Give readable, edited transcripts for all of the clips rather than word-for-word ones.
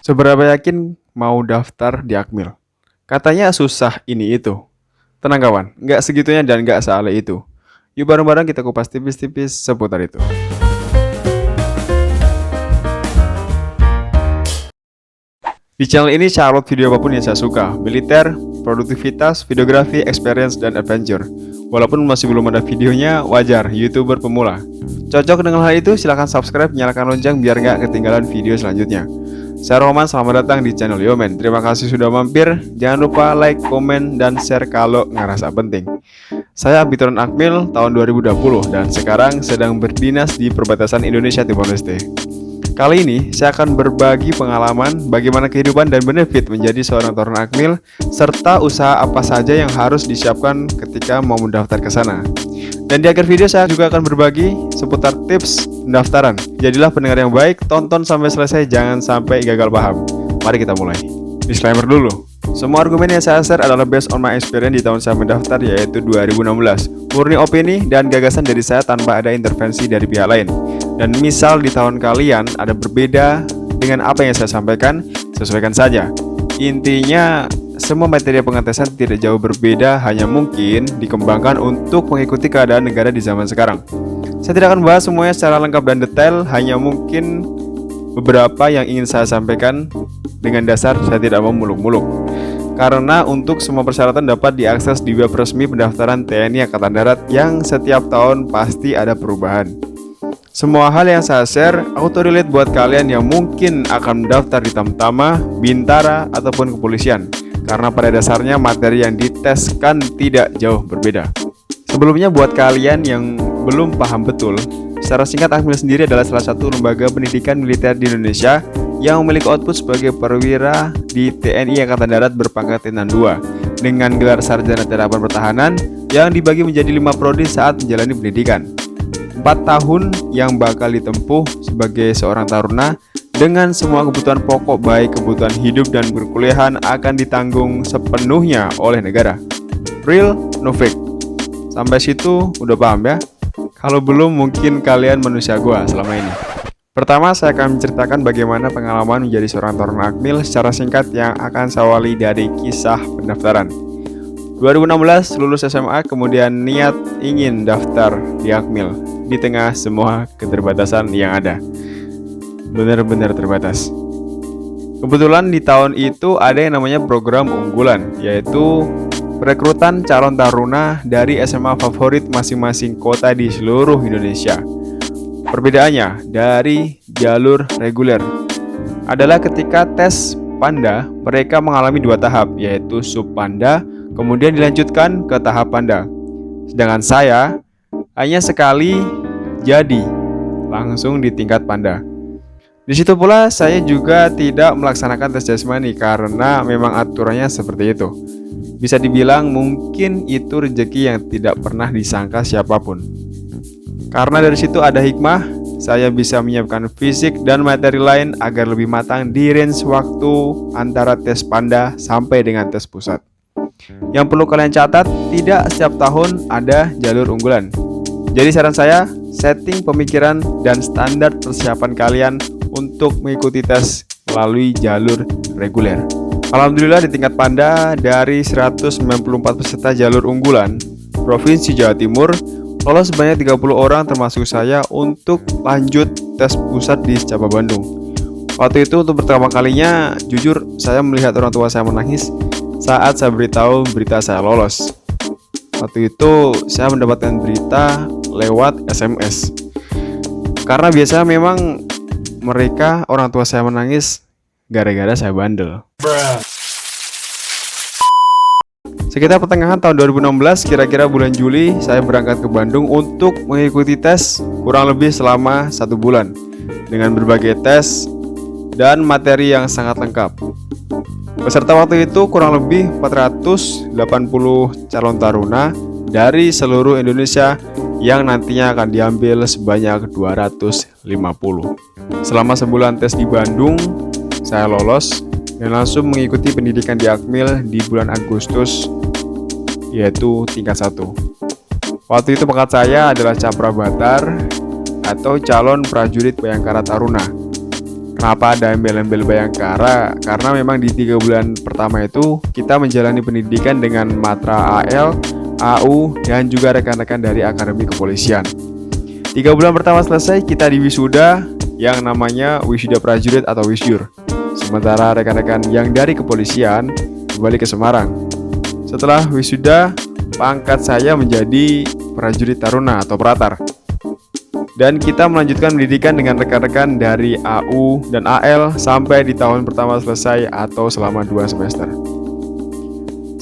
Seberapa yakin mau daftar di Akmil? Katanya susah ini itu. Tenang kawan, nggak segitunya dan nggak sealih itu. Yuk bareng-bareng kita kupas tipis-tipis seputar itu. Di channel ini saya upload video apapun yang saya suka. Militer, produktivitas, videografi, experience, dan adventure. Walaupun masih belum ada videonya, wajar, YouTuber pemula. Cocok dengan hal itu, silahkan subscribe, nyalakan lonceng biar nggak ketinggalan video selanjutnya. Saya Roman, selamat datang di channel Yomen. Terima kasih sudah mampir. Jangan lupa like, komen, dan share kalau ngerasa penting. Saya Abituran Akmil tahun 2020 dan sekarang sedang berdinas di perbatasan Indonesia Timor Leste. Kali ini saya akan berbagi pengalaman bagaimana kehidupan dan benefit menjadi seorang Taruna Akmil serta usaha apa saja yang harus disiapkan ketika mau mendaftar ke sana. Dan di akhir video saya juga akan berbagi seputar tips pendaftaran. Jadilah pendengar yang baik, tonton sampai selesai, jangan sampai gagal paham. Mari kita mulai. Disclaimer dulu. Semua argumen yang saya share adalah based on my experience di tahun saya mendaftar, yaitu 2016. Murni opini dan gagasan dari saya tanpa ada intervensi dari pihak lain. Dan misal di tahun kalian ada berbeda dengan apa yang saya sampaikan, sesuaikan saja. Intinya, semua materi pengetesan tidak jauh berbeda, hanya mungkin dikembangkan untuk mengikuti keadaan negara di zaman sekarang. Saya tidak akan bahas semuanya secara lengkap dan detail, hanya mungkin beberapa yang ingin saya sampaikan dengan dasar saya tidak mau muluk-muluk. Karena untuk semua persyaratan dapat diakses di web resmi pendaftaran TNI Angkatan Darat yang setiap tahun pasti ada perubahan. Semua hal yang saya share auto-relate buat kalian yang mungkin akan mendaftar di Tamtama, Bintara, ataupun kepolisian. Karena pada dasarnya materi yang diteskan tidak jauh berbeda. Sebelumnya buat kalian yang belum paham betul, secara singkat Akmil sendiri adalah salah satu lembaga pendidikan militer di Indonesia yang memiliki output sebagai perwira di TNI Angkatan Darat berpangkat Letnan 2 dengan gelar Sarjana Terapan Pertahanan yang dibagi menjadi 5 prodi saat menjalani pendidikan. 4 tahun yang bakal ditempuh sebagai seorang taruna dengan semua kebutuhan pokok baik kebutuhan hidup dan perkuliahan akan ditanggung sepenuhnya oleh negara. Real, no fake. Sampai situ udah paham ya? Kalau belum mungkin kalian manusia gua selama ini. Pertama saya akan menceritakan bagaimana pengalaman menjadi seorang Taruna Akmil secara singkat yang akan saya awali dari kisah pendaftaran. 2016 lulus SMA kemudian niat ingin daftar di Akmil di tengah semua keterbatasan yang ada. Benar-benar terbatas. Kebetulan di tahun itu ada yang namanya program unggulan, yaitu perekrutan calon taruna dari SMA favorit masing-masing kota di seluruh Indonesia. Perbedaannya dari jalur reguler adalah ketika tes Panda mereka mengalami 2 tahap, yaitu Subpanda kemudian dilanjutkan ke tahap Panda. Sedangkan saya hanya sekali jadi langsung di tingkat Panda. Di situ pula saya juga tidak melaksanakan tes jasmani karena memang aturannya seperti itu. Bisa dibilang mungkin itu rezeki yang tidak pernah disangka siapapun. Karena dari situ ada hikmah, saya bisa menyiapkan fisik dan materi lain agar lebih matang di range waktu antara tes Panda sampai dengan tes pusat. Yang perlu kalian catat, tidak setiap tahun ada jalur unggulan. Jadi saran saya, setting pemikiran dan standar persiapan kalian untuk mengikuti tes melalui jalur reguler. Alhamdulillah di tingkat Panda dari 194 peserta jalur unggulan Provinsi Jawa Timur lolos sebanyak 30 orang termasuk saya untuk lanjut tes pusat di Secapa Bandung. Waktu itu untuk pertama kalinya jujur saya melihat orang tua saya menangis saat saya beritahu berita saya lolos. Waktu itu saya mendapatkan berita lewat SMS. Karena biasanya memang mereka orang tua saya menangis gara-gara saya bandel. Sekitar pertengahan tahun 2016, kira-kira bulan Juli, saya berangkat ke Bandung untuk mengikuti tes kurang lebih selama 1 bulan dengan berbagai tes dan materi yang sangat lengkap. Peserta waktu itu kurang lebih 480 calon taruna dari seluruh Indonesia yang nantinya akan diambil sebanyak 250. Selama sebulan tes di Bandung, saya lolos dan langsung mengikuti pendidikan di Akmil di bulan Agustus, yaitu tingkat 1. Waktu itu pangkat saya adalah Caprabatar atau calon prajurit Bayangkara Taruna. Kenapa ada embel-embel Bayangkara? Karena memang di 3 bulan pertama itu kita menjalani pendidikan dengan matra AL, AU, dan juga rekan-rekan dari Akademi Kepolisian. 3 bulan pertama selesai, kita diwisuda yang namanya wisuda prajurit atau wisjur. Sementara rekan-rekan yang dari kepolisian kembali ke Semarang. Setelah wisuda, pangkat saya menjadi prajurit taruna atau pratar. Dan kita melanjutkan pendidikan dengan rekan-rekan dari AU dan AL sampai di tahun pertama selesai atau selama 2 semester.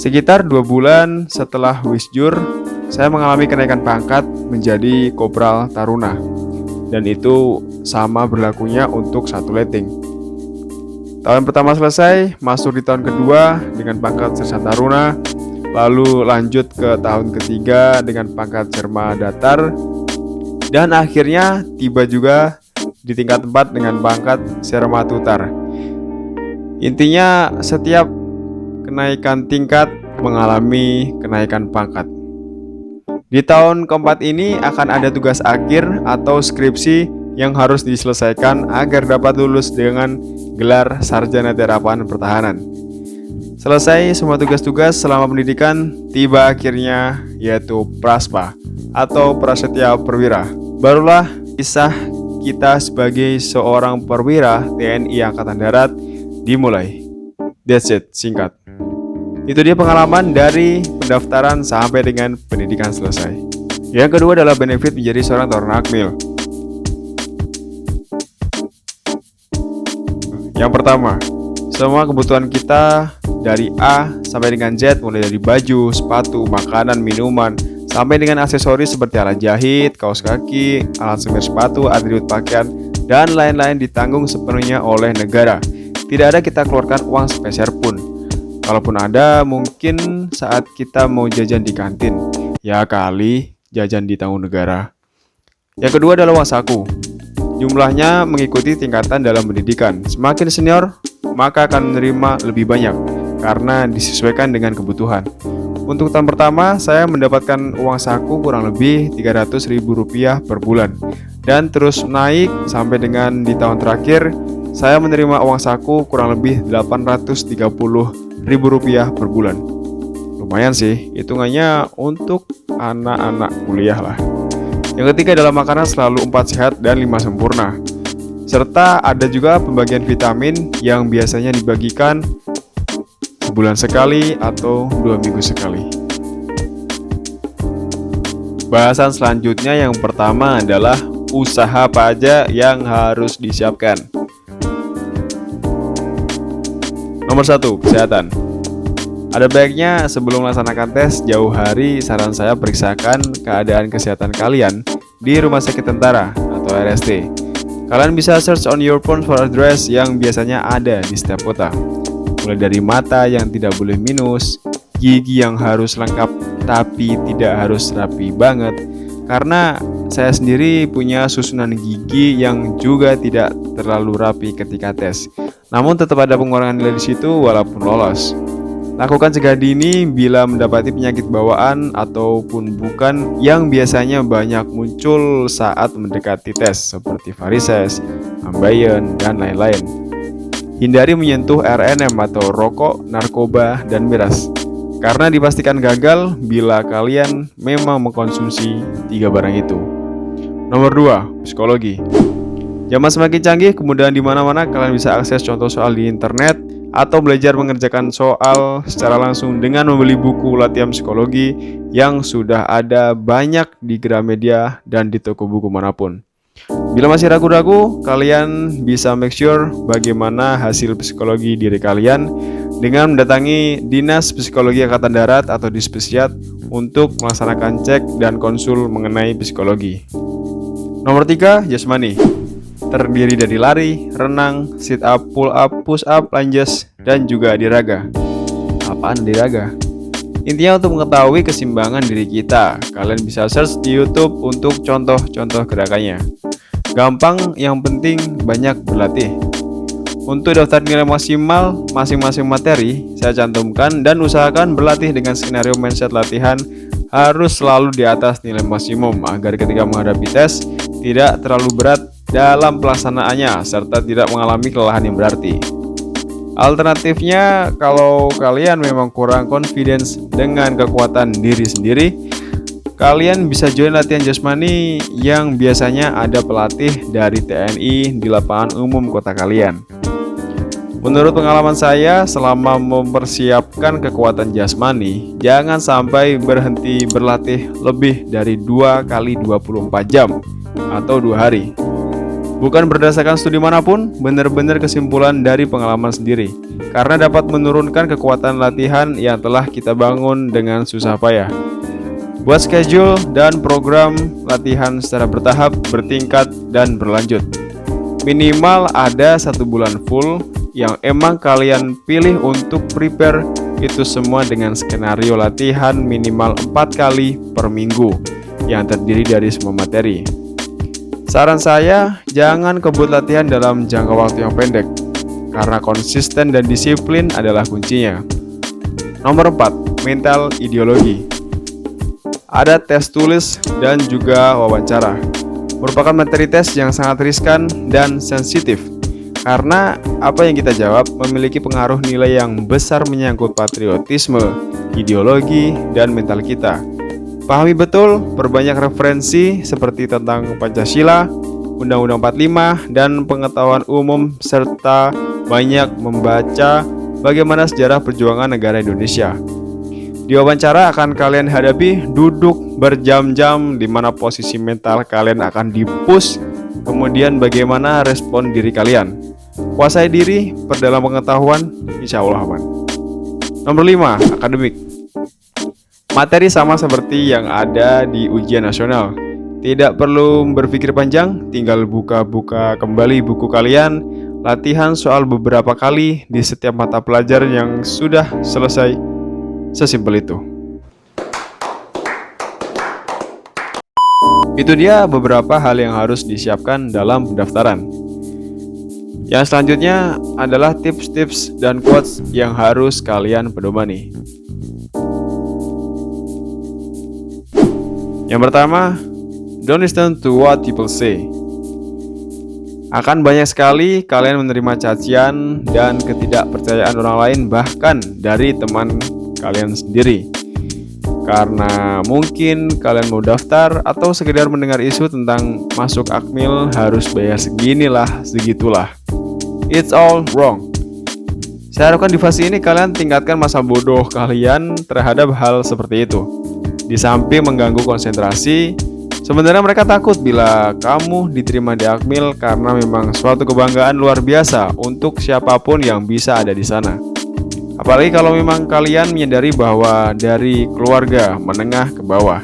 Sekitar 2 bulan setelah wisjur, saya mengalami kenaikan pangkat menjadi kopral taruna. Dan itu sama berlakunya untuk 1 letting. Tahun pertama selesai, masuk di tahun kedua dengan pangkat sersan taruna, lalu lanjut ke tahun ketiga dengan pangkat serma datar, dan akhirnya tiba juga di tingkat 4 dengan pangkat serma tutar. Intinya setiap kenaikan tingkat mengalami kenaikan pangkat. Di tahun keempat ini akan ada tugas akhir atau skripsi yang harus diselesaikan agar dapat lulus dengan gelar sarjana terapan pertahanan. Selesai semua tugas-tugas selama pendidikan, tiba akhirnya yaitu Praspa atau Prasetya Perwira. Barulah kisah kita sebagai seorang perwira TNI Angkatan Darat dimulai. That's it, singkat. Itu dia pengalaman dari pendaftaran sampai dengan pendidikan selesai. Yang kedua adalah benefit menjadi seorang taruna Akmil. Yang pertama, semua kebutuhan kita dari A sampai dengan Z, mulai dari baju, sepatu, makanan, minuman, sampai dengan aksesoris seperti alat jahit, kaos kaki, alat semir sepatu, atribut pakaian, dan lain-lain ditanggung sepenuhnya oleh negara. Tidak ada kita keluarkan uang sepeser pun. Kalaupun ada, mungkin saat kita mau jajan di kantin, ya kali jajan ditanggung negara. Yang kedua adalah uang saku. Jumlahnya mengikuti tingkatan dalam pendidikan. Semakin senior, maka akan menerima lebih banyak karena disesuaikan dengan kebutuhan. Untuk tahun pertama, saya mendapatkan uang saku kurang lebih Rp300.000 per bulan. Dan terus naik sampai dengan di tahun terakhir, saya menerima uang saku kurang lebih Rp830.000 per bulan. Lumayan sih, hitungannya untuk anak-anak kuliah lah. Yang ketiga adalah makanan selalu 4 sehat dan 5 sempurna. Serta ada juga pembagian vitamin yang biasanya dibagikan sebulan sekali atau 2 minggu sekali. Bahasan selanjutnya yang pertama adalah usaha apa aja yang harus disiapkan. Nomor 1, kesehatan. Ada baiknya sebelum melaksanakan tes jauh hari, saran saya periksakan keadaan kesehatan kalian di Rumah Sakit Tentara atau RST. Kalian bisa search on your phone for address yang biasanya ada di setiap kota. Mulai dari mata yang tidak boleh minus, gigi yang harus lengkap tapi tidak harus rapi banget. Karena saya sendiri punya susunan gigi yang juga tidak terlalu rapi ketika tes. Namun tetap ada pengurangan nilai di situ walaupun lolos. Lakukan cegah dini bila mendapati penyakit bawaan ataupun bukan yang biasanya banyak muncul saat mendekati tes seperti varises, ambeien, dan lain-lain. Hindari menyentuh RNM atau rokok, narkoba, dan miras, karena dipastikan gagal bila kalian memang mengkonsumsi 3 barang itu. Nomor 2, psikologi. Zaman semakin canggih, kemudahan di mana-mana kalian bisa akses contoh soal di internet atau belajar mengerjakan soal secara langsung dengan membeli buku latihan psikologi yang sudah ada banyak di Gramedia dan di toko buku manapun. Bila masih ragu-ragu, kalian bisa make sure bagaimana hasil psikologi diri kalian dengan mendatangi Dinas Psikologi Angkatan Darat atau Dispesiat untuk melaksanakan cek dan konsul mengenai psikologi. Nomor 3, jasmani. Terdiri dari lari, renang, sit up, pull up, push up, lunges, dan juga diraga. Apaan diraga? Intinya untuk mengetahui keseimbangan diri kita, kalian bisa search di YouTube untuk contoh-contoh gerakannya. Gampang, yang penting banyak berlatih. Untuk daftar nilai maksimal masing-masing materi, saya cantumkan dan usahakan berlatih dengan skenario mindset latihan harus selalu di atas nilai maksimum agar ketika menghadapi tes tidak terlalu berat dalam pelaksanaannya serta tidak mengalami kelelahan yang berarti. Alternatifnya, kalau kalian memang kurang confidence dengan kekuatan diri sendiri, kalian bisa join latihan jasmani yang biasanya ada pelatih dari TNI di lapangan umum kota kalian. Menurut pengalaman saya, selama mempersiapkan kekuatan jasmani, jangan sampai berhenti berlatih lebih dari 2 kali 24 jam atau 2 hari. Bukan berdasarkan studi manapun, benar-benar kesimpulan dari pengalaman sendiri, karena dapat menurunkan kekuatan latihan yang telah kita bangun dengan susah payah. Buat schedule dan program latihan secara bertahap, bertingkat, dan berlanjut. Minimal ada 1 bulan full yang emang kalian pilih untuk prepare itu semua dengan skenario latihan minimal 4 kali per minggu yang terdiri dari semua materi. Saran saya, jangan kebut latihan dalam jangka waktu yang pendek, karena konsisten dan disiplin adalah kuncinya. Nomor 4, mental ideologi. Ada tes tulis dan juga wawancara. Merupakan materi tes yang sangat riskan dan sensitif, karena apa yang kita jawab memiliki pengaruh nilai yang besar menyangkut patriotisme, ideologi, dan mental kita. Pahami betul, perbanyak referensi seperti tentang Pancasila, Undang-Undang 45, dan pengetahuan umum, serta banyak membaca bagaimana sejarah perjuangan negara Indonesia. Di wawancara akan kalian hadapi duduk berjam-jam di mana posisi mental kalian akan di-push, kemudian bagaimana respon diri kalian. Kuasai diri, perdalam pengetahuan, insya Allah aman. Nomor 5, akademik. Materi sama seperti yang ada di ujian nasional. Tidak perlu berpikir panjang, tinggal buka-buka kembali buku kalian, latihan soal beberapa kali di setiap mata pelajaran yang sudah selesai. Sesimpel itu. Itu dia beberapa hal yang harus disiapkan dalam pendaftaran. Yang selanjutnya adalah tips-tips dan quotes yang harus kalian pedomani. Yang pertama, don't listen to what people say. Akan banyak sekali kalian menerima cacian dan ketidakpercayaan orang lain, bahkan dari teman kalian sendiri. Karena mungkin kalian mau daftar atau sekedar mendengar isu tentang masuk Akmil harus bayar seginilah, segitulah. It's all wrong. Saya harapkan di fase ini kalian tingkatkan masa bodoh kalian terhadap hal seperti itu. Di samping mengganggu konsentrasi, sebenarnya mereka takut bila kamu diterima di Akmil karena memang suatu kebanggaan luar biasa untuk siapapun yang bisa ada di sana. Apalagi kalau memang kalian menyadari bahwa dari keluarga menengah ke bawah.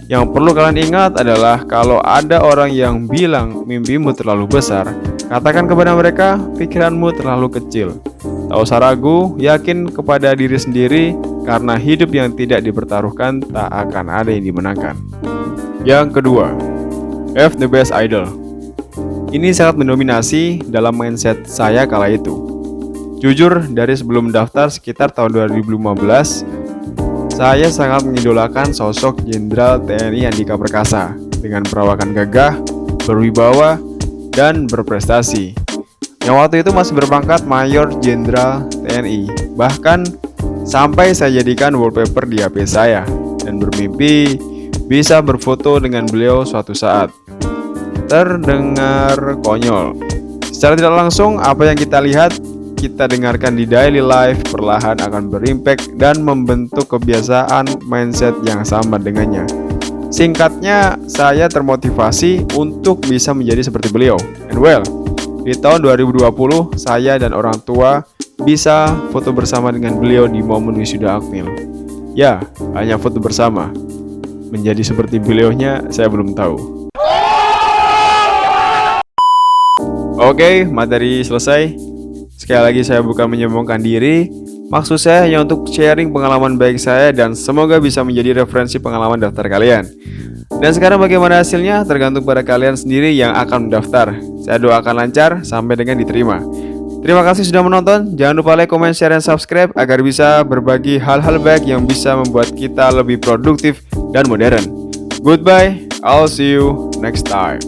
Yang perlu kalian ingat adalah kalau ada orang yang bilang mimpimu terlalu besar, katakan kepada mereka, pikiranmu terlalu kecil. Tak usah ragu, yakin kepada diri sendiri, karena hidup yang tidak dipertaruhkan tak akan ada yang dimenangkan. Yang kedua, have the best idol. Ini sangat mendominasi dalam mindset saya kala itu. Jujur, dari sebelum daftar sekitar tahun 2015, saya sangat mengidolakan sosok Jenderal TNI Andika Perkasa dengan perawakan gagah, berwibawa, dan berprestasi. Yang waktu itu masih berpangkat Mayor Jenderal TNI. Bahkan sampai saya jadikan wallpaper di HP saya dan bermimpi bisa berfoto dengan beliau suatu saat. Terdengar konyol. Secara tidak langsung, apa yang kita lihat, kita dengarkan di daily life perlahan akan berimpact dan membentuk kebiasaan mindset yang sama dengannya. Singkatnya, saya termotivasi untuk bisa menjadi seperti beliau. And well, di tahun 2020, saya dan orang tua bisa foto bersama dengan beliau di momen wisuda Akmil. Ya, hanya foto bersama. Menjadi seperti beliaunya, saya belum tahu. Oke, materi selesai. Sekali lagi saya bukan menyombongkan diri. Maksud saya hanya untuk sharing pengalaman baik saya dan semoga bisa menjadi referensi pengalaman daftar kalian. Dan sekarang bagaimana hasilnya tergantung pada kalian sendiri yang akan mendaftar. Saya doakan lancar sampai dengan diterima. Terima kasih sudah menonton. Jangan lupa like, comment, share, dan subscribe agar bisa berbagi hal-hal baik yang bisa membuat kita lebih produktif dan modern. Goodbye, I'll see you next time.